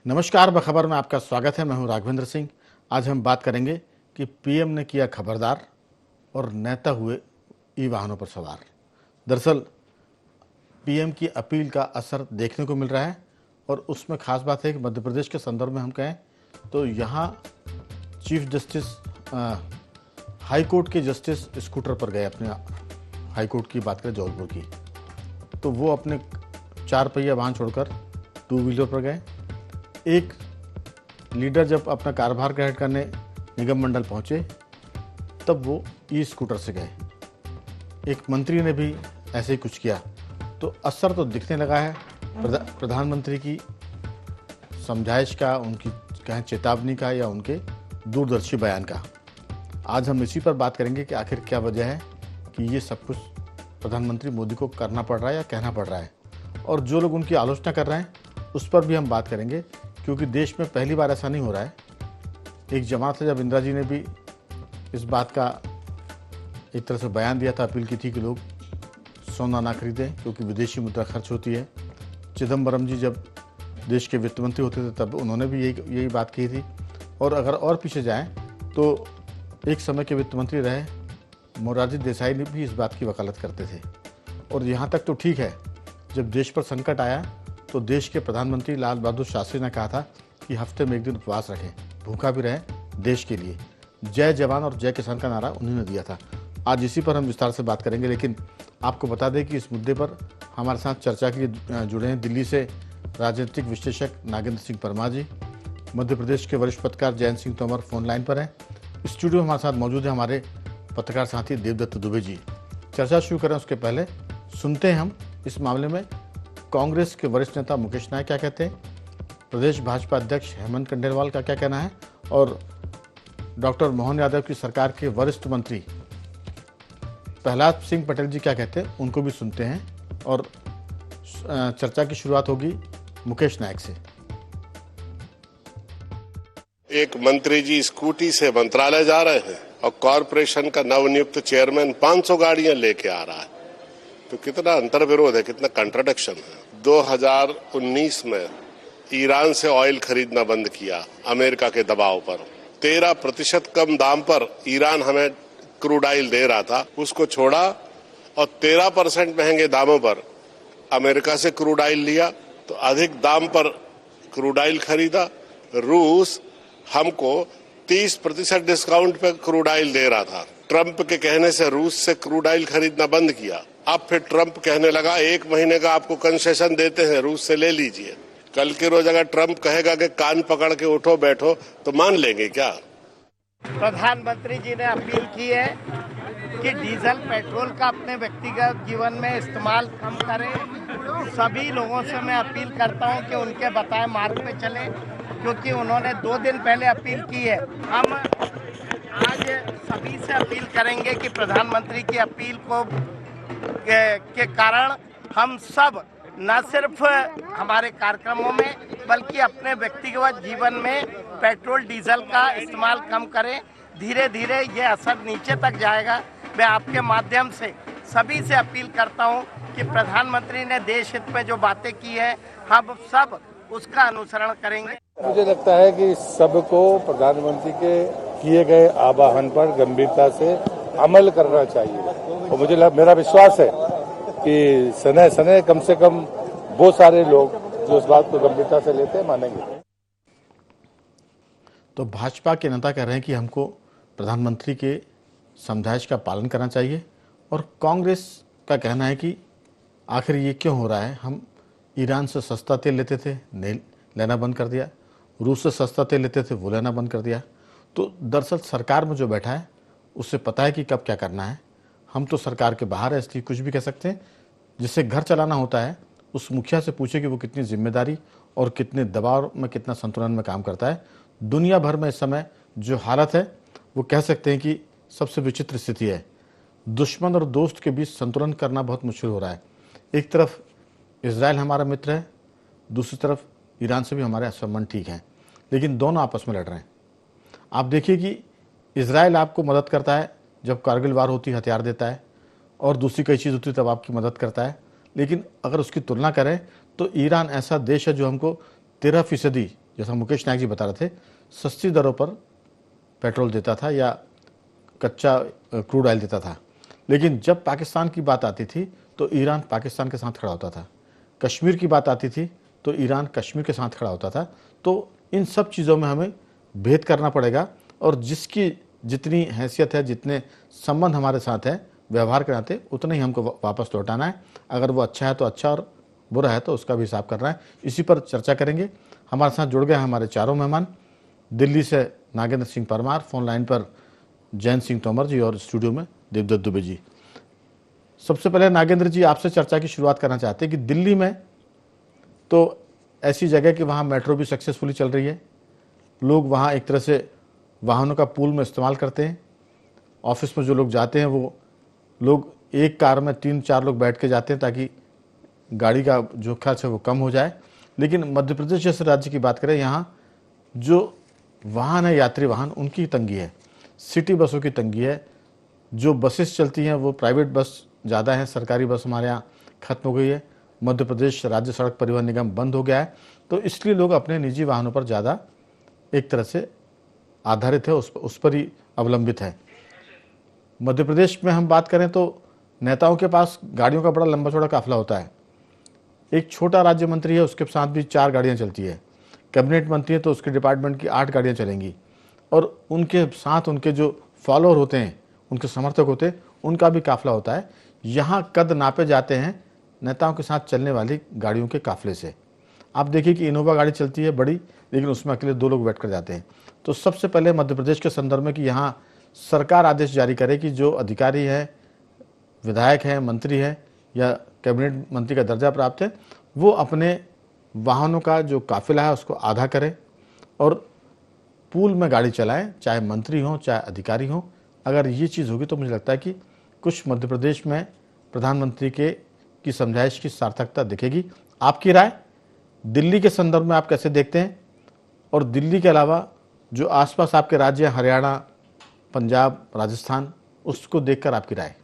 नमस्कार, बखबर में आपका स्वागत है। मैं हूं राघवेंद्र सिंह। आज हम बात करेंगे कि पीएम ने किया खबरदार और नेता हुए ई वाहनों पर सवार। दरअसल पीएम की अपील का असर देखने को मिल रहा है और उसमें खास बात है कि मध्य प्रदेश के संदर्भ में हम कहें तो यहाँ चीफ जस्टिस हाई कोर्ट के जस्टिस स्कूटर पर गए। अपने हाई कोर्ट की बात करें जौनपुर की, तो वो अपने 4 पहिया वाहन छोड़कर 2 व्हीलर पर गए। एक लीडर जब अपना कार्यभार ग्रहण करने निगम मंडल पहुंचे तब वो ई स्कूटर से गए। एक मंत्री ने भी ऐसे ही कुछ किया, तो असर तो दिखने लगा है प्रधानमंत्री की समझाइश का, उनकी कहें चेतावनी का या उनके दूरदर्शी बयान का। आज हम इसी पर बात करेंगे कि आखिर क्या वजह है कि ये सब कुछ प्रधानमंत्री मोदी को करना पड़ रहा है या कहना पड़ रहा है, और जो लोग उनकी आलोचना कर रहे हैं उस पर भी हम बात करेंगे, क्योंकि देश में पहली बार ऐसा नहीं हो रहा है। एक जमात है, जब इंदिरा जी ने भी इस बात का एक तरह से बयान दिया था, अपील की थी कि लोग सोना ना खरीदें क्योंकि विदेशी मुद्रा खर्च होती है। चिदम्बरम जी जब देश के वित्त मंत्री होते थे तब उन्होंने भी यही बात कही थी। और अगर और पीछे जाएं तो एक समय के वित्त मंत्री रहे मोरारजी देसाई ने भी इस बात की वकालत करते थे। और यहाँ तक तो ठीक है, जब देश पर संकट आया तो देश के प्रधानमंत्री लाल बहादुर शास्त्री ने कहा था कि हफ्ते में एक दिन उपवास रखें, भूखा भी रहें देश के लिए। जय जवान और जय किसान का नारा उन्होंने दिया था। आज इसी पर हम विस्तार से बात करेंगे, लेकिन आपको बता दें कि इस मुद्दे पर हमारे साथ चर्चा के लिए जुड़े हैं दिल्ली से राजनीतिक विश्लेषक नागेंद्र सिंह परमार जी, मध्य प्रदेश के वरिष्ठ पत्रकार जयंत सिंह तोमर फोन लाइन पर हैं। स्टूडियो में हमारे साथ मौजूद है हमारे पत्रकार साथी देवदत्त दुबे जी। चर्चा शुरू करें उसके पहले सुनते हैं हम इस मामले में कांग्रेस के वरिष्ठ नेता मुकेश नायक क्या कहते हैं, प्रदेश भाजपा अध्यक्ष हेमंत कंडेलवाल का क्या कहना है, और डॉक्टर मोहन यादव की सरकार के वरिष्ठ मंत्री प्रहलाद सिंह पटेल जी क्या कहते हैं, उनको भी सुनते हैं। और चर्चा की शुरुआत होगी मुकेश नायक से। एक मंत्री जी स्कूटी से मंत्रालय जा रहे हैं और कॉरपोरेशन का नवनियुक्त चेयरमैन 500 गाड़ियां लेके आ रहा है, तो कितना अंतर्विरोध है, कितना कंट्राडिक्शन है। 2019 में ईरान से ऑयल खरीदना बंद किया अमेरिका के दबाव पर। 13% कम दाम पर ईरान हमें क्रूड ऑयल दे रहा था, उसको छोड़ा और 13% महंगे दामों पर अमेरिका से क्रूड ऑयल लिया, तो अधिक दाम पर क्रूड ऑयल खरीदा। रूस हमको 30% डिस्काउंट पे क्रूड ऑयल दे रहा था। ट्रंप के कहने से रूस से क्रूड ऑयल खरीदना बंद किया। अब फिर ट्रंप कहने लगा 1 महीने का आपको कंसेशन देते हैं, रूस से ले लीजिए। कल के रोज अगर ट्रंप कहेगा कि कान पकड़ के उठो बैठो तो मान लेंगे क्या? प्रधानमंत्री जी ने अपील की है कि डीजल पेट्रोल का अपने व्यक्तिगत जीवन में इस्तेमाल कम करें। सभी लोगों से मैं अपील करता हूं कि उनके बताए मार्ग पे चलें, क्योंकि उन्होंने 2 दिन पहले अपील की है। हम आज सभी से अपील करेंगे कि प्रधानमंत्री की अपील के कारण हम सब न सिर्फ हमारे कार्यक्रमों में बल्कि अपने व्यक्तिगत जीवन में पेट्रोल डीजल का इस्तेमाल कम करें। धीरे धीरे ये असर नीचे तक जाएगा। मैं आपके माध्यम से सभी से अपील करता हूं कि प्रधानमंत्री ने देश हित में जो बातें की है हम सब उसका अनुसरण करेंगे। मुझे लगता है कि सबको प्रधानमंत्री के किए गए आह्वान पर गंभीरता से अमल करना चाहिए, और मुझे मेरा विश्वास है कि सने सने कम से कम वो सारे लोग जो इस बात को गंभीरता से लेते हैं मानेंगे। तो भाजपा के नेता कह रहे हैं कि हमको प्रधानमंत्री के समझाइश का पालन करना चाहिए, और कांग्रेस का कहना है कि आखिर ये क्यों हो रहा है। हम ईरान से सस्ता तेल लेते थे, नहीं लेना बंद कर दिया, रूस से सस्ता तेल लेते थे, वो लेना बंद कर दिया। तो दरअसल सरकार में जो बैठा है उससे पता है कि कब क्या करना है। हम तो सरकार के बाहर है, इसलिए कुछ भी कह सकते हैं। जिससे घर चलाना होता है उस मुखिया से पूछे कि वो कितनी जिम्मेदारी और कितने दबाव में, कितना संतुलन में काम करता है। दुनिया भर में इस समय जो हालत है वो कह सकते हैं कि सबसे विचित्र स्थिति है। दुश्मन और दोस्त के बीच संतुलन करना बहुत मुश्किल हो रहा है। एक तरफ इजराइल हमारा मित्र है, दूसरी तरफ ईरान से भी हमारे संबंध ठीक हैं, लेकिन दोनों आपस में लड़ रहे हैं। आप देखिए कि इजराइल आपको मदद करता है जब कारगिल वार होती है, हथियार देता है, और दूसरी कई चीज़ होती है तब आपकी मदद करता है। लेकिन अगर उसकी तुलना करें तो ईरान ऐसा देश है जो हमको 13% जैसा मुकेश नायक जी बता रहे थे, सस्ती दरों पर पेट्रोल देता था या कच्चा क्रूड ऑयल देता था। लेकिन जब पाकिस्तान की बात आती थी तो ईरान पाकिस्तान के साथ खड़ा होता था, कश्मीर की बात आती थी तो ईरान कश्मीर के साथ खड़ा होता था। तो इन सब चीज़ों में हमें भेद करना पड़ेगा और जिसकी जितनी हैसियत है, जितने संबंध हमारे साथ है व्यवहार के नाते, उतना ही हमको वापस लौटाना है। अगर वो अच्छा है तो अच्छा और बुरा है तो उसका भी हिसाब करना है। इसी पर चर्चा करेंगे। हमारे साथ जुड़ गए हमारे चारों मेहमान। दिल्ली से नागेंद्र सिंह परमार, फोन लाइन पर जयंत सिंह तोमर जी और स्टूडियो में देवदत्त दुबे जी। सबसे पहले नागेंद्र जी, आपसे चर्चा की शुरुआत करना चाहते हैं कि दिल्ली में तो ऐसी जगह कि वहाँ मेट्रो भी सक्सेसफुली चल रही है, लोग वहाँ एक तरह से वाहनों का पूल में इस्तेमाल करते हैं। ऑफिस में जो लोग जाते हैं वो लोग एक कार में 3-4 लोग बैठ के जाते हैं ताकि गाड़ी का जो खर्च है वो कम हो जाए। लेकिन मध्य प्रदेश जैसे राज्य की बात करें, यहाँ जो वाहन है, यात्री वाहन, उनकी तंगी है, सिटी बसों की तंगी है। जो बसेस चलती हैं वो प्राइवेट बस ज़्यादा है, सरकारी बस हमारे यहाँ खत्म हो गई है। मध्य प्रदेश राज्य सड़क परिवहन निगम बंद हो गया है, तो इसलिए लोग अपने निजी वाहनों पर ज़्यादा एक तरह से आधारित है, उस पर ही अवलंबित है। मध्य प्रदेश में हम बात करें तो नेताओं के पास गाड़ियों का बड़ा लंबा चौड़ा काफिला होता है। एक छोटा राज्य मंत्री है, उसके साथ भी 4 गाड़ियां चलती है। कैबिनेट मंत्री है तो उसके डिपार्टमेंट की 8 गाड़ियां चलेंगी और उनके साथ उनके जो फॉलोअर होते हैं, उनके समर्थक होते हैं, उनका भी काफिला होता है। यहाँ कद नापे जाते हैं नेताओं के साथ चलने वाली गाड़ियों के काफिले से। आप देखिए कि इनोवा गाड़ी चलती है बड़ी, लेकिन उसमें अकेले 2 लोग बैठ कर जाते हैं। तो सबसे पहले मध्य प्रदेश के संदर्भ में कि यहाँ सरकार आदेश जारी करे कि जो अधिकारी है, विधायक है, मंत्री है या कैबिनेट मंत्री का दर्जा प्राप्त है, वो अपने वाहनों का जो काफिला है उसको आधा करें और पूल में गाड़ी चलाएं, चाहे मंत्री हो चाहे अधिकारी हो। अगर ये चीज़ होगी तो मुझे लगता है कि कुछ मध्य प्रदेश में प्रधानमंत्री की समझाइश की सार्थकता दिखेगी। आपकी राय दिल्ली के संदर्भ में आप कैसे देखते हैं, और दिल्ली के अलावा जो आसपास आपके राज्य हरियाणा, पंजाब, राजस्थान, उसको देखकर आपकी राय?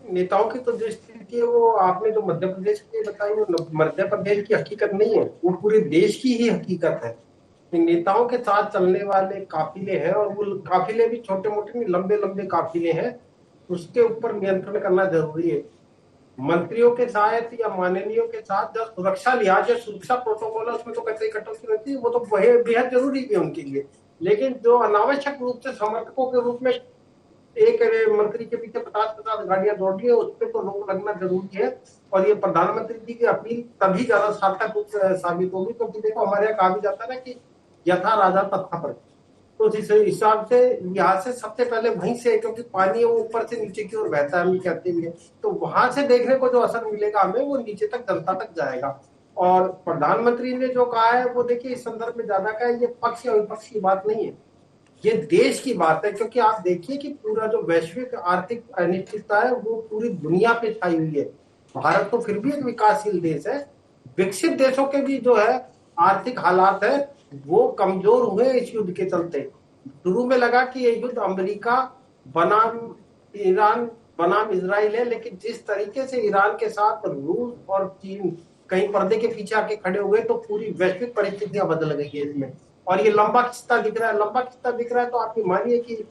नेताओं की तो जो स्थिति है वो आपने जो मध्य प्रदेश की बताई वो मध्य प्रदेश की हकीकत नहीं है, वो पूरे देश की ही हकीकत है। नेताओं के साथ चलने वाले काफिले हैं और वो काफिले भी छोटे मोटे नहीं, लंबे लंबे काफिले हैं, उसके ऊपर नियंत्रण करना जरूरी है। मंत्रियों के साथ या माननीयों के साथ जो सुरक्षा लिहाज या सुरक्षा प्रोटोकॉल है उसमें तो कतई कटौती रहती है, वो तो बेहद जरूरी भी है उनके लिए। लेकिन जो अनावश्यक रूप से समर्थकों के रूप में एक मंत्री के पीछे 50-50 गाड़ियां दौड़ रही है, उस पर तो रोक लगना जरूरी है। और ये प्रधानमंत्री जी की अपील तभी ज्यादा सार्थक रूप से साबित होगी, क्योंकि देखो हमारे यहाँ कहा भी जाता है ना कि यथा राजा तथा प्रजा। तो इस हिसाब से यहाँ से सबसे पहले वहीं से, क्योंकि पानी वो ऊपर से नीचे की ओर बहता है, हम कहते भी है, तो वहां से देखने को जो असर मिलेगा हमें वो नीचे तक, जनता तक जाएगा। और प्रधानमंत्री ने जो कहा है वो देखिए इस संदर्भ में ज्यादा कहा है, ये पक्ष या विपक्ष की बात नहीं है, ये देश की बात है। क्योंकि आप देखिए कि पूरा जो वैश्विक आर्थिक अनिश्चितता है वो पूरी दुनिया पे छाई हुई है। भारत तो फिर भी एक विकासशील देश है, विकसित देशों के भी जो है आर्थिक हालात है वो कमजोर हुए इस युद्ध के चलते। शुरू में लगा कि ये युद्ध अमेरिका बनाम ईरान बनाम इजराइल है, लेकिन जिस तरीके से ईरान के साथ रूस और चीन कहीं पर्दे के पीछे आके खड़े हुए, तो पूरी वैश्विक परिस्थितियां बदल गई है इसमें। और ये लंबा खिस्ता दिख रहा है, लंबा खिस्ता दिख रहा है, तो आप ये मानिए कि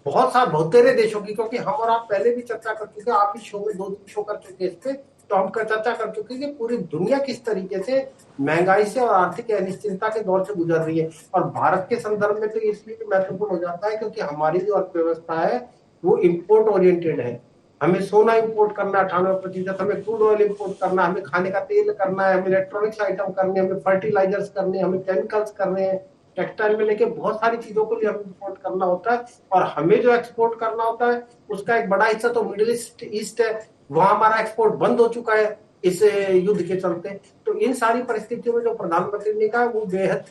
बहुतेरे देशों की, क्योंकि हम और आप पहले भी चर्चा कर चुके हैं, आप इस शो में 2-3 शो कर चुके हैं इस पे, तो हम चर्चा कर चुके हैं कि पूरी दुनिया किस तरीके से महंगाई से और आर्थिक अनिश्चितता के दौर से गुजर रही है। और भारत के संदर्भ में तो इसलिए भी महत्वपूर्ण हो जाता है क्योंकि हमारी जो अर्थव्यवस्था है वो इम्पोर्ट ओरिएंटेड है। हमें सोना इंपोर्ट करना 98%, हमें क्रूड ऑयल इंपोर्ट करना, हमें खाने का तेल करना है, हमें इलेक्ट्रॉनिक्स आइटम करने, हमें फर्टिलाइजर्स करने, हमें केमिकल्स करने हैं, टेक्सटाइल में लेके बहुत सारी चीजों को लिए हमें इंपोर्ट करना होता है। और हमें जो एक्सपोर्ट करना होता है उसका एक बड़ा हिस्सा तो मिडिल ईस्ट है, वहां हमारा एक्सपोर्ट बंद हो चुका है इस युद्ध के चलते। तो इन सारी परिस्थितियों में जो प्रधानमंत्री ने कहा वो बेहद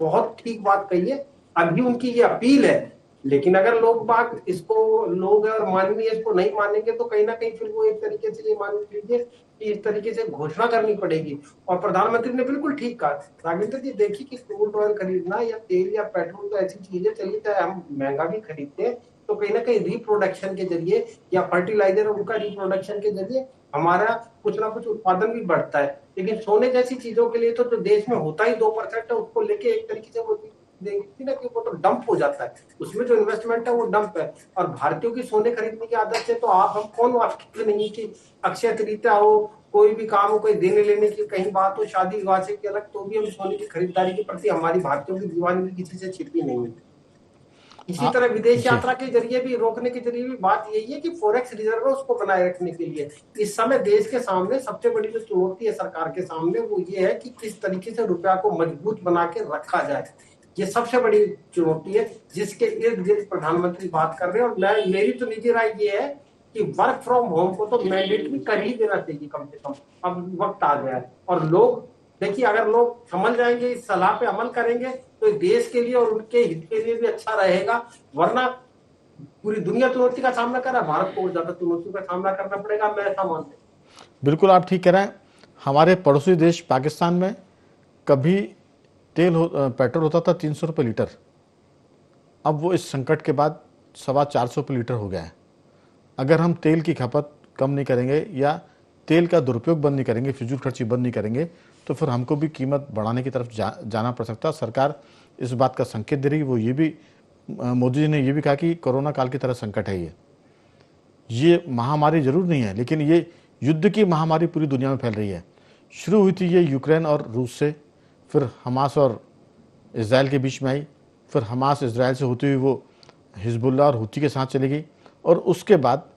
बहुत ठीक बात कही है। अभी उनकी ये अपील है, लेकिन अगर लोग और माननीय इसको नहीं मानेंगे तो कहीं ना कहीं फिर वो एक तरीके से ये मान लीजिए कि इस तरीके से घोषणा करनी पड़ेगी। और प्रधानमंत्री ने बिल्कुल ठीक कहा। राघवेंद्र जी देखिए कि क्रूड ऑयल खरीदना या तेल या पेट्रोल तो ऐसी चीजें, चलिए चाहे हम महंगा भी खरीदते हैं तो कहीं ना कहीं रिप्रोडक्शन के जरिए या फर्टिलाइजर उनका रिप्रोडक्शन के जरिए हमारा कुछ ना कुछ उत्पादन भी बढ़ता है। लेकिन सोने जैसी चीजों के लिए तो जो देश में होता ही 2% है, उसको लेके एक तरीके से वो देखती ना कि वो तो डंप हो जाता है, उसमें जो इन्वेस्टमेंट है वो डंप है। और भारतीयों की सोने खरीदने की आदत से तो आप हम कौन वाकिफ नहीं कि अक्षय तृतीया हो, कोई भी काम हो, कोई देने लेने की कहीं बात हो, शादी विवाह से की अलग, तो भी हम सोने की खरीदारी के प्रति हमारी भारतीयों की दीवानगी किसी से छिपी नहीं है। इसी तरह विदेश जी यात्रा के जरिए भी रोकने के जरिए भी बात यही है कि फॉरेक्स रिजर्व है उसको बनाए रखने के लिए इस समय देश के सामने सबसे बड़ी जो चुनौती है सरकार के सामने वो ये है कि किस तरीके से रुपया को मजबूत बना के रखा जाए। ये सबसे बड़ी चुनौती है जिसके इर्द गिर्द प्रधानमंत्री बात कर रहे हैं। और मेरी तो निजी राय ये है कि वर्क फ्रॉम होम को तो मैंडेटरी कर ही देना चाहिए कम से कम, अब वक्त आ गया है। और लोग देखिए, अगर लोग समझ जाएंगे, इस सलाह पे अमल करेंगे तो देश के लिए और उनके हित के लिए भी अच्छा रहेगा। वरना पूरी दुनिया चुनौती का सामना कर रहा है, भारत को और ज्यादा चुनौतियों का सामना करना पड़ेगा, मैं ऐसा मानता हूँ। बिल्कुल आप ठीक कह रहे हैं। हमारे पड़ोसी देश पाकिस्तान में कभी पेट्रोल होता था 300 रुपये लीटर, अब वो इस संकट के बाद 450 रुपये लीटर हो गया है। अगर हम तेल की खपत कम नहीं करेंगे या तेल का दुरुपयोग बंद नहीं करेंगे, फिजूल खर्ची बंद नहीं करेंगे, तो फिर हमको भी कीमत बढ़ाने की तरफ जाना पड़ सकता है। सरकार इस बात का संकेत दे रही है। वो ये भी मोदी जी ने ये भी कहा कि कोरोना काल की तरह संकट है ये महामारी जरूर नहीं है, लेकिन ये युद्ध की महामारी पूरी दुनिया में फैल रही है। शुरू हुई थी ये यूक्रेन और रूस से, फिर हमास और इजराइल के बीच में आई, फिर हमास इजराइल से होती हुई वो हिजबुल्लाह और हुती के साथ चली गई, और उसके बाद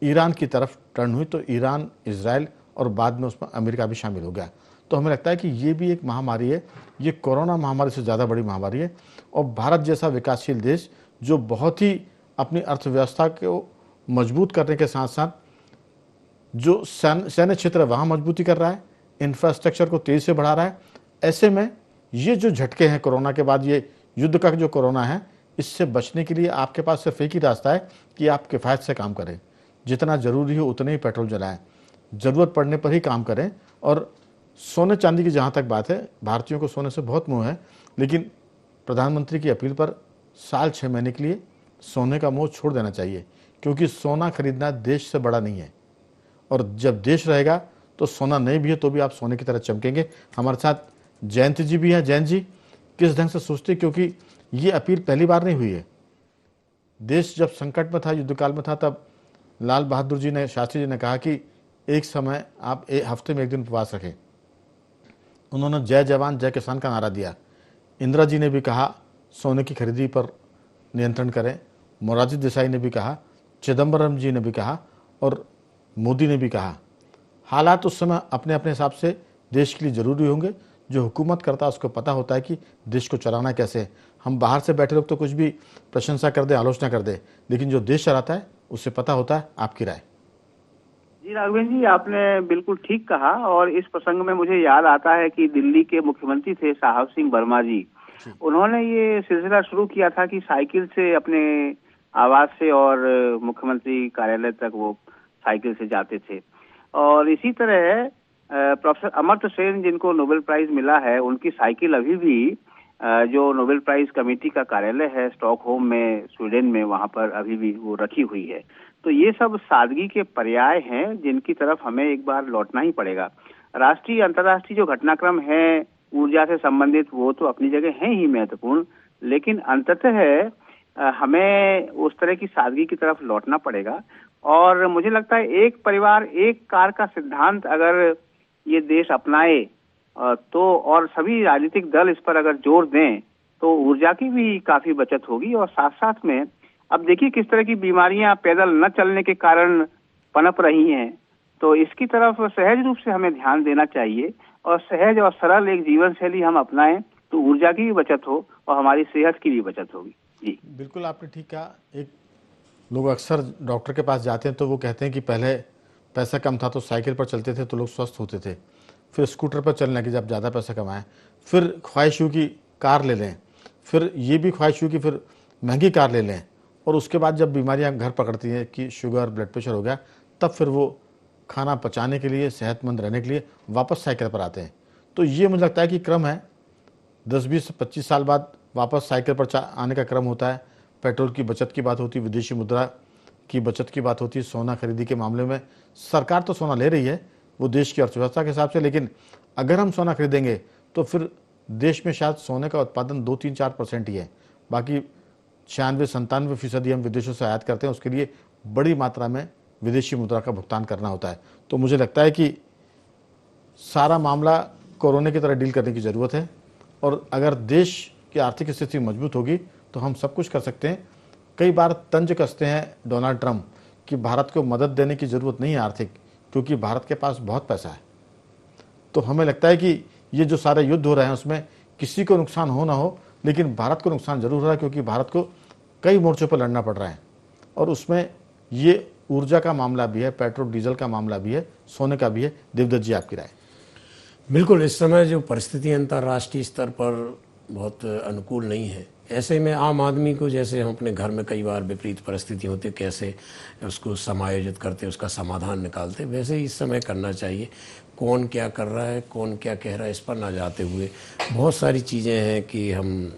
ईरान की तरफ टर्न हुई, तो ईरान, इजराइल और बाद में उसमें अमेरिका भी शामिल हो गया। तो हमें लगता है कि ये भी एक महामारी है, ये कोरोना महामारी से ज़्यादा बड़ी महामारी है। और भारत जैसा विकासशील देश जो बहुत ही अपनी अर्थव्यवस्था को मजबूत करने के साथ साथ जो सैन्य क्षेत्र है वहाँ मजबूती कर रहा है, इंफ्रास्ट्रक्चर को तेज़ी से बढ़ा रहा है, ऐसे में ये जो झटके हैं कोरोना के बाद, ये युद्ध का जो कोरोना है, इससे बचने के लिए आपके पास सिर्फ एक ही रास्ता है कि आप किफ़ायत से काम करें, जितना ज़रूरी हो उतने ही पेट्रोल जलाएं, ज़रूरत पड़ने पर ही काम करें। और सोने चांदी की जहाँ तक बात है, भारतीयों को सोने से बहुत मोह है, लेकिन प्रधानमंत्री की अपील पर साल 6 महीने के लिए सोने का मोह छोड़ देना चाहिए, क्योंकि सोना खरीदना देश से बड़ा नहीं है। और जब देश रहेगा तो सोना नहीं भी है तो भी आप सोने की तरह चमकेंगे। हमारे साथ जयंत जी भी हैं। जयंत जी, किस ढंग से सोचते, क्योंकि ये अपील पहली बार नहीं हुई है। देश जब संकट में था, युद्धकाल में था, तब लाल बहादुर जी ने, शास्त्री जी ने कहा कि एक समय आप हफ्ते में एक दिन उपवास रखें। उन्होंने जय जवान जय किसान का नारा दिया। इंदिरा जी ने भी कहा सोने की खरीदी पर नियंत्रण करें। मोरारजी देसाई ने भी कहा, चिदम्बरम जी ने भी कहा और मोदी ने भी कहा। हालात उस समय अपने अपने हिसाब से देश के लिए ज़रूरी होंगे। जो हुकूमत करता है उसको पता होता है कि देश को चलाना कैसे है। हम बाहर से बैठे लोग तो कुछ भी प्रशंसा कर दे, आलोचना कर दे, लेकिन जो देश चलाता है उससे पता होता है। आपकी राय? जी राघवेंद्र जी, आपने बिल्कुल ठीक कहा। और इस प्रसंग में मुझे याद आता है कि दिल्ली के मुख्यमंत्री थे साहब सिंह वर्मा जी, उन्होंने ये सिलसिला शुरू किया था कि साइकिल से अपने आवास से और मुख्यमंत्री कार्यालय तक वो साइकिल से जाते थे। और इसी तरह प्रोफेसर अमर्त्य सेन, जिनको नोबेल प्राइज मिला है, उनकी साइकिल अभी भी जो नोबेल प्राइज कमेटी का कार्यालय है स्टॉकहोम में, स्वीडन में, वहां पर अभी भी वो रखी हुई है। तो ये सब सादगी के पर्याय हैं जिनकी तरफ हमें एक बार लौटना ही पड़ेगा। राष्ट्रीय अंतर्राष्ट्रीय जो घटनाक्रम है ऊर्जा से संबंधित, वो तो अपनी जगह है ही महत्वपूर्ण, लेकिन अंततः हमें उस तरह की सादगी की तरफ लौटना पड़ेगा। और मुझे लगता है एक परिवार एक कार का सिद्धांत अगर ये देश अपनाए तो, और सभी राजनीतिक दल इस पर अगर जोर दें, तो ऊर्जा की भी काफी बचत होगी। और साथ साथ में अब देखिए किस तरह की बीमारियां पैदल न चलने के कारण पनप रही हैं, तो इसकी तरफ सहज रूप से हमें ध्यान देना चाहिए और सहज और सरल एक जीवन शैली हम अपनाएं तो ऊर्जा की भी बचत हो और हमारी सेहत की भी बचत होगी। जी बिल्कुल आपने ठीक कहा। एक लोग अक्सर डॉक्टर के पास जाते हैं तो वो कहते हैं कि पहले पैसा कम था तो साइकिल पर चलते थे तो लोग स्वस्थ होते थे, फिर स्कूटर पर चलने लगे जब ज़्यादा पैसा कमाएं, फिर ख्वाहिश हुई कि कार ले लें, फिर ये भी ख्वाहिश हुई कि फिर महंगी कार ले लें, और उसके बाद जब बीमारियां घर पकड़ती हैं कि शुगर, ब्लड प्रेशर हो गया, तब फिर वो खाना पचाने के लिए, सेहतमंद रहने के लिए वापस साइकिल पर आते हैं। तो ये मुझे लगता है कि क्रम है, 10, 20, 25 साल बाद वापस साइकिल पर आने का क्रम होता है। पेट्रोल की बचत की बात होती है, विदेशी मुद्रा की बचत की बात होती है, सोना खरीदी के मामले में सरकार तो सोना ले रही है वो देश की अर्थव्यवस्था के हिसाब से, लेकिन अगर हम सोना खरीदेंगे तो फिर देश में शायद सोने का उत्पादन 2-3-4% ही है, बाकी 96-97% हम विदेशों से आयात करते हैं। उसके लिए बड़ी मात्रा में विदेशी मुद्रा का भुगतान करना होता है। तो मुझे लगता है कि सारा मामला कोरोना की तरह डील करने की ज़रूरत है, और अगर देश की आर्थिक स्थिति मजबूत होगी तो हम सब कुछ कर सकते हैं। कई बार तंज कसते हैं डोनाल्ड ट्रंप कि भारत को मदद देने की ज़रूरत नहीं है आर्थिक, क्योंकि भारत के पास बहुत पैसा है। तो हमें लगता है कि ये जो सारे युद्ध हो रहे हैं उसमें किसी को नुकसान हो ना हो, लेकिन भारत को नुकसान जरूर हो रहा है, क्योंकि भारत को कई मोर्चों पर लड़ना पड़ रहा है, और उसमें ये ऊर्जा का मामला भी है, पेट्रोल डीजल का मामला भी है, सोने का भी है। देवदत्त जी, आपकी राय? बिल्कुल, इस समय जो परिस्थिति अंतर्राष्ट्रीय स्तर पर बहुत अनुकूल नहीं है, ऐसे में आम आदमी को, जैसे हम अपने घर में कई बार विपरीत परिस्थिति होती कैसे उसको समायोजित करते, उसका समाधान निकालते, वैसे ही इस समय करना चाहिए। कौन क्या कर रहा है, कौन क्या कह रहा है, इस पर ना जाते हुए बहुत सारी चीज़ें हैं कि हम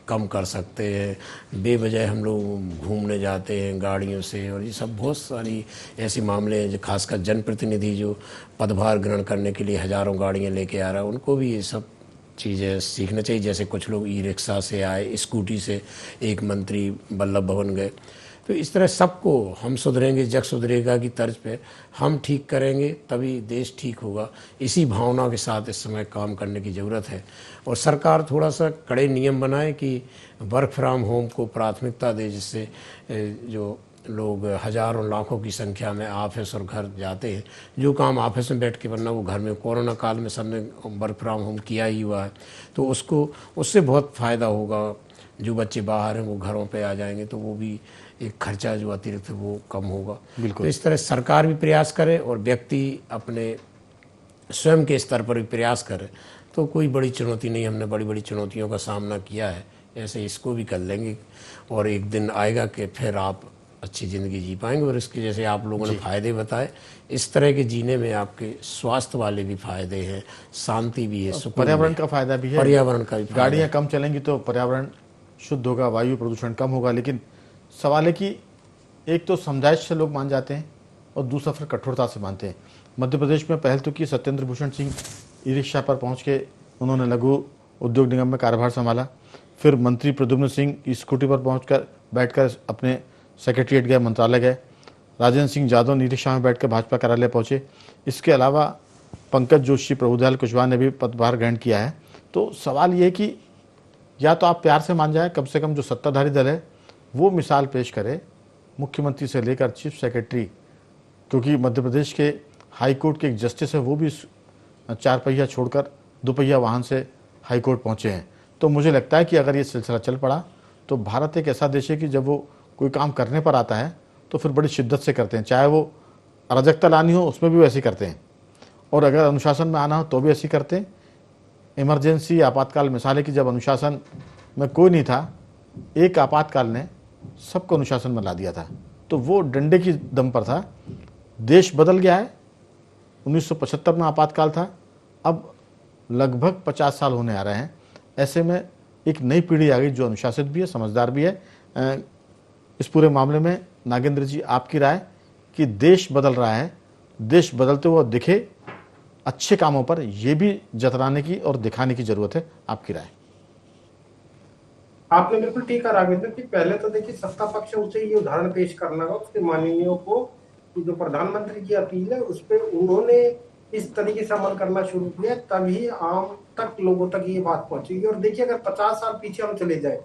कम कर सकते हैं। बेवजह हम लोग घूमने जाते हैं गाड़ियों से, और ये सब बहुत सारी ऐसे मामले हैं जो खासकर जनप्रतिनिधि जो पदभार ग्रहण करने के लिए हज़ारों गाड़ियां लेके आ रहा है, उनको भी ये सब चीज़ें सीखना चाहिए। जैसे कुछ लोग ई रिक्शा से आए, स्कूटी से, एक मंत्री वल्लभ भवन गए। तो इस तरह सबको हम सुधरेंगे जग सुधरेगा की तर्ज पे हम ठीक करेंगे, तभी देश ठीक होगा। इसी भावना के साथ इस समय काम करने की ज़रूरत है, और सरकार थोड़ा सा कड़े नियम बनाए कि वर्क फ्रॉम होम को प्राथमिकता दे, जिससे जो लोग हज़ारों लाखों की संख्या में ऑफिस और घर जाते हैं, जो काम ऑफिस में बैठ के वरना वो घर में, कोरोना काल में सबने वर्क फ्रॉम होम किया ही हुआ है, तो उससे बहुत फ़ायदा होगा। जो बच्चे बाहर हैं वो घरों पे आ जाएंगे, तो वो भी एक खर्चा जो अतिरिक्त है वो कम होगा। तो इस तरह सरकार भी प्रयास करे और व्यक्ति अपने स्वयं के स्तर पर भी प्रयास करे, तो कोई बड़ी चुनौती नहीं। हमने बड़ी बड़ी चुनौतियों का सामना किया है, ऐसे इसको भी कर लेंगे, और एक दिन आएगा कि फिर आप अच्छी ज़िंदगी जी पाएंगे। और इसके जैसे आप लोगों ने फ़ायदे बताए, इस तरह के जीने में आपके स्वास्थ्य वाले भी फ़ायदे हैं, शांति भी है, पर्यावरण का फायदा भी है। पर्यावरण का भी, गाड़ियाँ कम चलेंगी तो पर्यावरण शुद्ध होगा, वायु प्रदूषण कम होगा। लेकिन सवाल है कि एक तो समझाइश से लोग मान जाते हैं और दूसरा फिर कठोरता से मानते हैं। मध्य प्रदेश में पहल तो की सत्येंद्र भूषण सिंह, ई रिक्शा पर पहुँच के उन्होंने लघु उद्योग निगम में कार्यभार संभाला। फिर मंत्री प्रद्युम्न सिंह स्कूटी पर पहुँच बैठकर अपने सेक्रेटरीट गए, मंत्रालय गए। राजेंद्र सिंह यादव ई रिक्शा में बैठकर भाजपा कार्यालय पहुँचे। इसके अलावा पंकज जोशी, प्रभुदयाल कुशवाहा ने भी पदभार ग्रहण किया है। तो सवाल ये है कि या तो आप प्यार से मान जाए, कम से कम जो सत्ताधारी दल है वो मिसाल पेश करे, मुख्यमंत्री से लेकर चीफ सेक्रेटरी, क्योंकि मध्य प्रदेश के हाई कोर्ट के एक जस्टिस है वो भी 4 पहिया छोड़कर 2 पहिया वाहन से हाई कोर्ट पहुँचे हैं। तो मुझे लगता है कि अगर ये सिलसिला चल पड़ा तो भारत एक ऐसा देश है कि जब वो कोई काम करने पर आता है तो फिर बड़ी शिद्दत से करते हैं, चाहे वो अराजकता लानी हो उसमें भी वैसे ही करते हैं, और अगर अनुशासन में आना हो तो भी ऐसे ही करते हैं। इमरजेंसी, आपातकाल मिसाल है कि जब अनुशासन में कोई नहीं था, एक आपातकाल ने सबको अनुशासन में ला दिया था, तो वो डंडे की दम पर था। देश बदल गया है। 1975 में आपातकाल था, अब लगभग 50 साल होने आ रहे हैं। ऐसे में एक नई पीढ़ी आ गई जो अनुशासित भी है, समझदार भी है। इस पूरे मामले में नागेंद्र जी, आपकी राय कि देश बदल रहा है, देश बदलते हुए दिखे, अच्छे कामों पर यह भी जतराने की और दिखाने की जरूरत है, आपकी राय? आपने बिल्कुल ठीक कहा राघवेंद्र कि पहले तो देखिए सत्ता पक्ष उसे ये उदाहरण पेश करना होगा उसके माननीयों को, जो प्रधानमंत्री की अपील है उस पर उन्होंने इस तरीके से अमल करना शुरू किया, तभी आम तक लोगों तक ये बात पहुंचेगी। और देखिए अगर 50 साल पीछे हम चले जाए,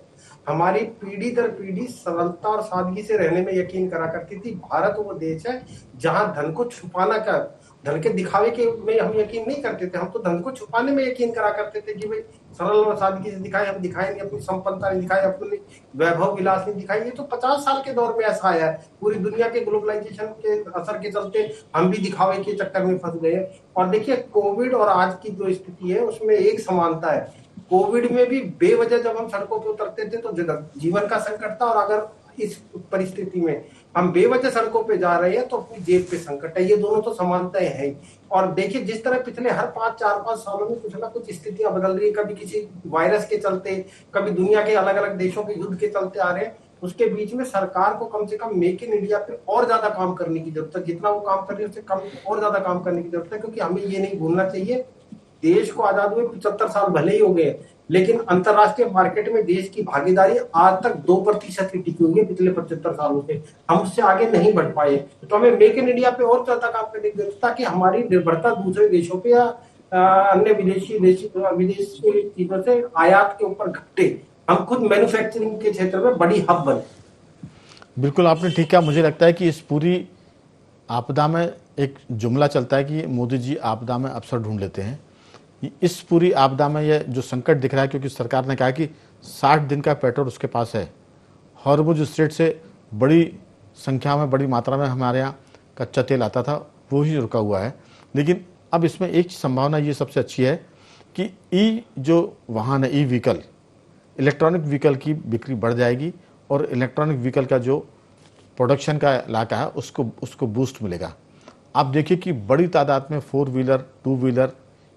हमारी पीढ़ी दर पीढ़ी सरलता और सादगी से रहने में यकीन करा करती थी। भारत वो देश है जहां धन को छुपाना का, धन के दिखावे के में हम यकीन नहीं करते थे, हम तो धन को छुपाने में यकीन करा करते थे कि भाई सरल और सादगी से दिखाए, हम दिखाए नहीं, अपनी संपन्नता नहीं दिखाई, अपनी वैभव विलास नहीं दिखाई। ये तो 50 साल के दौर में ऐसा आया है। पूरी दुनिया के ग्लोबलाइजेशन के असर के चलते हम भी दिखावे के चक्कर में फंस गए। और देखिए कोविड और आज की जो स्थिति है उसमें एक समानता है। कोविड में भी बेवजह जब हम सड़कों पर उतरते थे तो जीवन का संकट था, और अगर इस परिस्थिति में हम बेवजह सड़कों पे जा रहे हैं तो अपनी जेब पे संकट है। ये दोनों तो समानताएं हैं। और देखिए जिस तरह पिछले हर 4-5 सालों में कुछ ना कुछ स्थितियां बदल रही है, कभी किसी वायरस के चलते, कभी दुनिया के अलग अलग देशों के युद्ध के चलते आ रहे हैं, उसके बीच में सरकार को कम से कम मेक इन इंडिया पे और ज्यादा काम करने की जरूरत है। जितना वो काम कर रही है उससे कम और ज्यादा काम करने की जरूरत है, क्योंकि हमें ये नहीं भूलना चाहिए, देश को आजाद हुए 75 साल भले ही हो गए, लेकिन अंतरराष्ट्रीय मार्केट में देश की भागीदारी आज तक 2% ही टिकी हुई है पिछले 75 सालों से। हम उससे आगे नहीं बढ़ पाए, तो हमें मेक इन इंडिया पे और ज्यादा काम करने की जरूरत है, ताकि हमारी निर्भरता दूसरे देशों पे या अन्य विदेशी चीजों से आयात के ऊपर घटे, हम खुद मैन्युफैक्चरिंग के क्षेत्र में बड़ी हब बने। बिल्कुल आपने ठीक कहा। मुझे लगता है कि इस पूरी आपदा में एक जुमला चलता है कि मोदी जी आपदा में अवसर ढूंढ लेते हैं। इस पूरी आपदा में यह जो संकट दिख रहा है, क्योंकि सरकार ने कहा कि 60 दिन का पेट्रोल उसके पास है, हॉर्मुज स्ट्रेट से बड़ी संख्या में, बड़ी मात्रा में हमारे यहाँ कच्चा तेल आता था, वो ही रुका हुआ है। लेकिन अब इसमें एक संभावना ये सबसे अच्छी है कि जो वाहन है, व्हीकल, इलेक्ट्रॉनिक व्हीकल की बिक्री बढ़ जाएगी और इलेक्ट्रॉनिक व्हीकल का जो प्रोडक्शन का इलाका है उसको बूस्ट मिलेगा। आप देखिए कि बड़ी तादाद में 4 व्हीलर 2 व्हीलर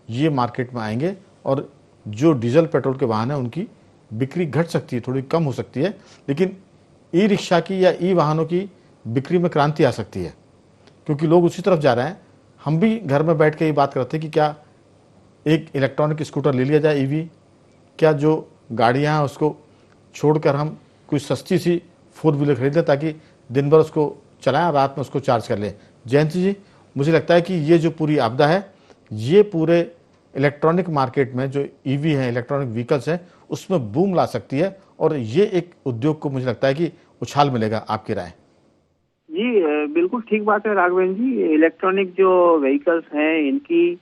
ये मार्केट में आएंगे और जो डीजल पेट्रोल के वाहन हैं उनकी बिक्री घट सकती है, थोड़ी कम हो सकती है, लेकिन ई रिक्शा की या ई वाहनों की बिक्री में क्रांति आ सकती है, क्योंकि लोग उसी तरफ जा रहे हैं। हम भी घर में बैठ के ये बात करते हैं कि क्या एक इलेक्ट्रॉनिक स्कूटर ले लिया जाए, ईवी, क्या जो गाड़ियाँ हैं उसको छोड़कर हम कोई सस्ती सी 4 व्हीलर खरीद लें ताकि दिन भर उसको चलाएं, रात में उसको चार्ज कर लें। जयंत जी, मुझे लगता है कि ये जो पूरी आपदा है ये पूरे इलेक्ट्रॉनिक मार्केट में जो ईवी है, इलेक्ट्रॉनिक व्हीकल्स हैं, उसमें बूम ला सकती है और ये एक उद्योग को मुझे लगता है कि उछाल मिलेगा। आपकी राय? जी बिल्कुल ठीक बात है राघवेंद्र जी। इलेक्ट्रॉनिक जो व्हीकल्स हैं इनकी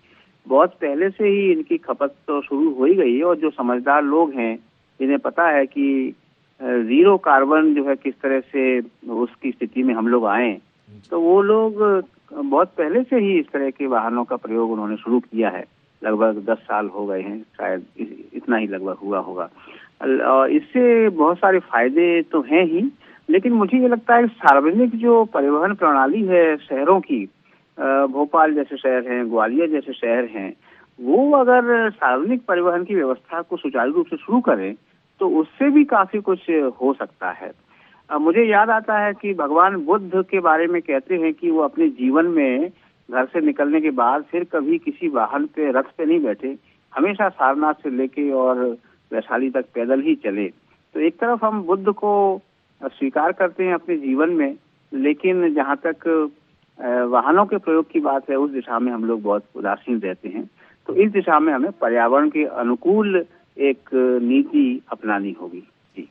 बहुत पहले से ही इनकी खपत तो शुरू हो ही गई है, और जो समझदार लोग हैं जिन्हें पता है कि जीरो कार्बन जो है किस तरह से उसकी स्थिति में हम लोग आए, तो वो लोग बहुत पहले से ही इस तरह के वाहनों का प्रयोग उन्होंने शुरू किया है। लगभग 10 साल हो गए हैं, शायद इतना ही लगभग हुआ होगा। और इससे बहुत सारे फायदे तो हैं ही, लेकिन मुझे ये लगता है कि सार्वजनिक जो परिवहन प्रणाली है शहरों की, भोपाल जैसे शहर हैं, ग्वालियर जैसे शहर हैं, वो अगर सार्वजनिक परिवहन की व्यवस्था को सुचारू रूप से शुरू करें तो उससे भी काफी कुछ हो सकता है। मुझे याद आता है कि भगवान बुद्ध के बारे में कहते हैं कि वो अपने जीवन में घर से निकलने के बाद फिर कभी किसी वाहन पे, रथ पे नहीं बैठे, हमेशा सारनाथ से लेके और वैशाली तक पैदल ही चले। तो एक तरफ हम बुद्ध को स्वीकार करते हैं अपने जीवन में, लेकिन जहाँ तक वाहनों के प्रयोग की बात है उस दिशा में हम लोग बहुत उदासीन रहते हैं। तो इस दिशा में हमें पर्यावरण के अनुकूल एक नीति अपनानी होगी। जी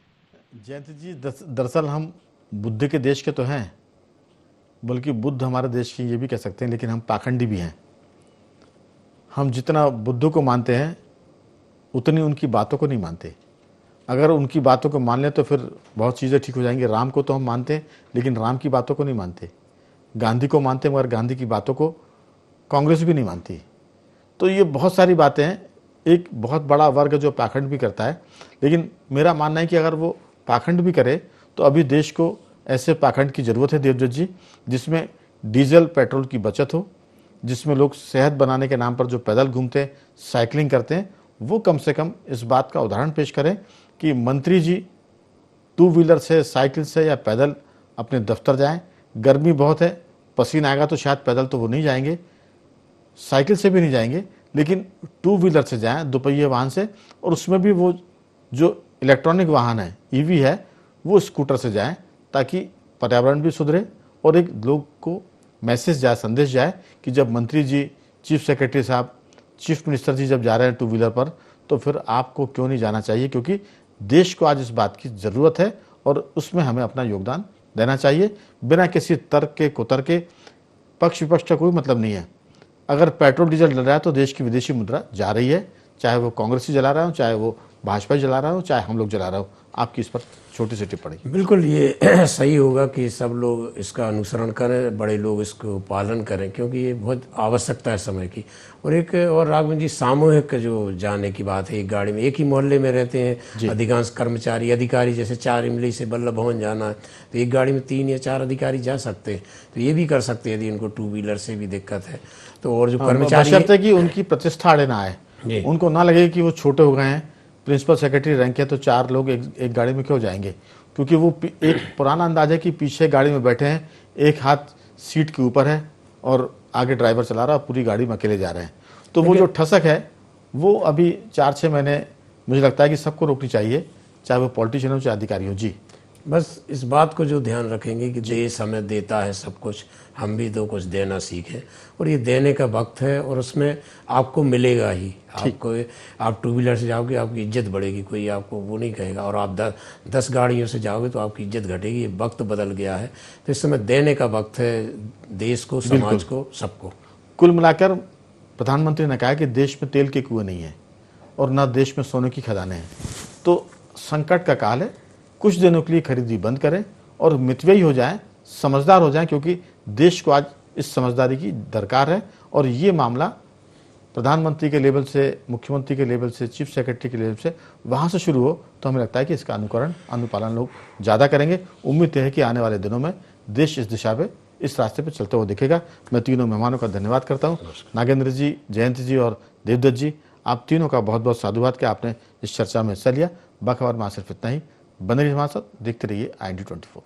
जयंत जी, दरअसल हम बुद्ध के देश के तो हैं, बल्कि बुद्ध हमारे देश की ये भी कह सकते हैं, लेकिन हम पाखंडी भी हैं। हम जितना बुद्ध को मानते हैं उतनी उनकी बातों को नहीं मानते। अगर उनकी बातों को मान लें तो फिर बहुत चीज़ें ठीक हो जाएंगी। राम को तो हम मानते हैं, लेकिन राम की बातों को नहीं मानते। गांधी को मानते हैं, मगर गांधी की बातों को कांग्रेस भी नहीं मानती। तो ये बहुत सारी बातें हैं। एक बहुत बड़ा वर्ग जो पाखंड भी करता है, लेकिन मेरा मानना है कि अगर वो पाखंड भी करे तो अभी देश को ऐसे पाखंड की ज़रूरत है देवदत्त जी, जिसमें डीजल पेट्रोल की बचत हो, जिसमें लोग सेहत बनाने के नाम पर जो पैदल घूमते हैं, साइकिलिंग करते हैं, वो कम से कम इस बात का उदाहरण पेश करें कि मंत्री जी 2 व्हीलर से, साइकिल से या पैदल अपने दफ्तर जाएं। गर्मी बहुत है, पसीना आएगा तो शायद पैदल तो वो नहीं जाएंगे, साइकिल से भी नहीं जाएंगे, लेकिन 2 व्हीलर से जाएं, दोपहिए वाहन से, और उसमें भी वो जो इलेक्ट्रॉनिक वाहन है, ईवी है, वो स्कूटर से जाएं, ताकि पर्यावरण भी सुधरे और एक लोग को मैसेज जाए, संदेश जाए कि जब मंत्री जी, चीफ सेक्रेटरी साहब, चीफ मिनिस्टर जी जब जा रहे हैं 2 व्हीलर पर, तो फिर आपको क्यों नहीं जाना चाहिए, क्योंकि देश को आज इस बात की ज़रूरत है और उसमें हमें अपना योगदान देना चाहिए, बिना किसी तर्क के, कुतर्क के। पक्ष विपक्ष का कोई मतलब नहीं है। अगर पेट्रोल डीजल जल रहा है तो देश की विदेशी मुद्रा जा रही है, चाहे वो कांग्रेसी जला रहा हो, चाहे वो भाजपा जला रहा हो, चाहे हम लोग जला रहा हो। आपकी इस पर छोटी सी टिप्पणी? बिल्कुल ये सही होगा कि सब लोग इसका अनुसरण करें, बड़े लोग इसको पालन करें, क्योंकि ये बहुत आवश्यकता है समय की। और एक और राघवेंद्र जी, सामूहिक जो जाने की बात है, एक गाड़ी में, एक ही मोहल्ले में रहते हैं अधिकांश कर्मचारी, अधिकारी, जैसे 4 इमली से बल्लभ भवन जाना है तो एक गाड़ी में 3 या 4 अधिकारी जा सकते हैं। तो ये भी कर सकते हैं यदि उनको 2 व्हीलर से भी दिक्कत है तो। और जो कर्मचारी बशर्ते कि उनकी प्रतिष्ठा अड़े ना आए, उनको ना लगे कि वो छोटे हो गए हैं, प्रिंसिपल सेक्रेटरी रैंक है तो 4 लोग एक गाड़ी में क्यों जाएंगे, क्योंकि वो एक पुराना अंदाज है कि पीछे गाड़ी में बैठे हैं, एक हाथ सीट के ऊपर है और आगे ड्राइवर चला रहा है, पूरी गाड़ी में अकेले जा रहे हैं। तो वो जो ठसक है वो अभी 4-6 महीने मुझे लगता है कि सबको रोकनी चाहिए, चाहे वो पॉलिटिशियन हो चाहे अधिकारी हो। जी, बस इस बात को जो ध्यान रखेंगे कि देश हमें देता है सब कुछ, हम भी तो कुछ देना सीखें, और ये देने का वक्त है और उसमें आपको मिलेगा ही। आपको, आप टू व्हीलर से जाओगे आपकी इज्जत बढ़ेगी, कोई आपको वो नहीं कहेगा, और आप 10 गाड़ियों से जाओगे तो आपकी इज्जत घटेगी। ये वक्त बदल गया है, तो इस समय देने का वक्त है देश को, समाज को, सबको। कुल मिलाकर प्रधानमंत्री ने कहा कि देश में तेल के कुएं नहीं है और न देश में सोने की खदानें हैं। तो संकट का काल है, कुछ दिनों के लिए खरीदी बंद करें और मितव्ययी हो जाएं, समझदार हो जाएं, क्योंकि देश को आज इस समझदारी की दरकार है। और ये मामला प्रधानमंत्री के लेवल से, मुख्यमंत्री के लेवल से, चीफ सेक्रेटरी के लेवल से, वहाँ से शुरू हो तो हमें लगता है कि इसका अनुपालन लोग ज़्यादा करेंगे। उम्मीद है कि आने वाले दिनों में देश इस दिशा पे, इस रास्ते पे चलते हुए दिखेगा। मैं तीनों मेहमानों का धन्यवाद करता हूँ, नागेंद्र जी, जयंत जी और देवदत्त जी। आप तीनों का बहुत बहुत साधुवाद कि आपने इस चर्चा में हिस्सा लिया। बाखबर में सिर्फ इतना ही। बने रहिए हमारे साथ, देखते रहिए IND24।